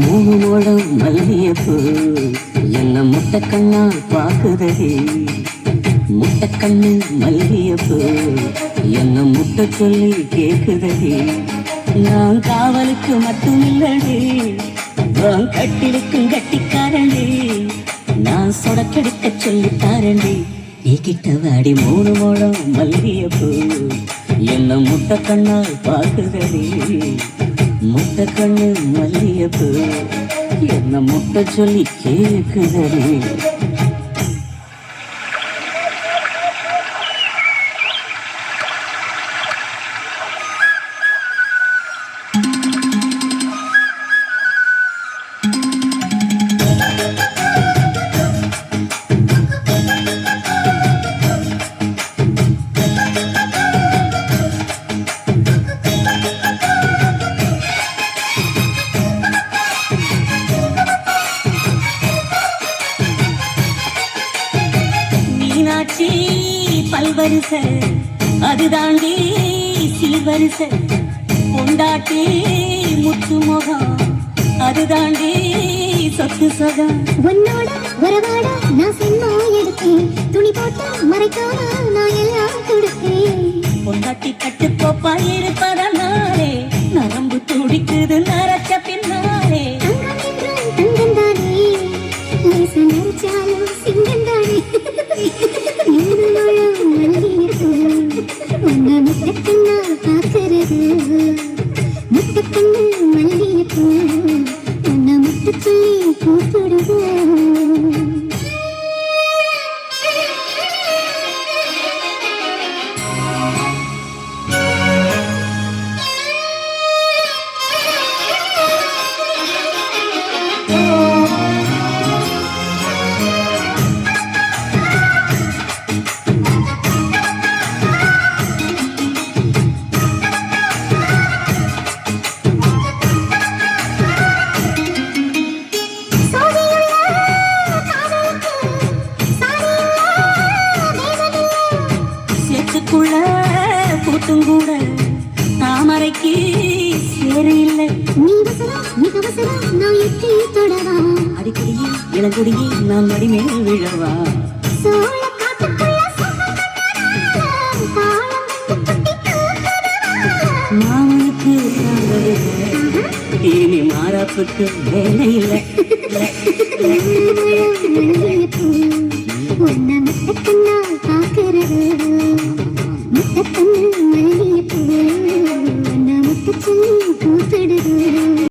மூணு மோடம் மல்லியப்பூ என்ன முட்டை கண்ணா பாக்குதடி. முட்டை கண்ணு மல்லியப்பூ என்ன முட்டை சொல்லி கேக்குதடி. நான் காவலுக்கு மட்டும் இல்லடி, கட்டிலுக்கும் கட்டிக்காரண்டி. நான் சொடக்கெடுக்க சொல்லித்தாரண்டி. நீ கிட்ட வாடி மூணு மோடம் மல்லியப்பூ என்ன முட்டை கண்ணா பாக்குதடி. முட்டை கண்ணு மல்லியப்பூ என்ன முட்டை சொல்லி கேக்குதடி. பல்வரிச அதுதாண்டி சில்வரிச. பொண்டாட்டி முத்து முகம் அதுதாண்டி சொத்து சொகம். உன்னோட வரவாட நான் சின்ன எடுத்தேன், துணி போட்டு மறைக்காம நான் எல்லாம் கொடுத்தேன். பொண்டாட்டி கட்டுக்கோப்பா இருப்பதனாலே நரம்பு துடிக்குது நரச்ச பின்னாலே. தங்கம் தானே லேசு நரைச்சாலும் சிங்கம் தானே. உன்னை முட்டக்கண்ணா பார்க்கறது, முட்டக்கண்ணு மல்லிகைப்பூ உன்னை முட்டை சொல்லி கூப்பிடுது. கூட்டும் கூட தாமரைக்கு சேரு இல்லை. நீ அவசரம் நான் எட்டி தொடவா. அடிக்கடியே இளங்குடியே நான் மடிமேல் விழவா. மாமனுக்கு இனி மாறாப்புக்கு வேலை இல்லை. உன்னை முட்டக்கண்ணா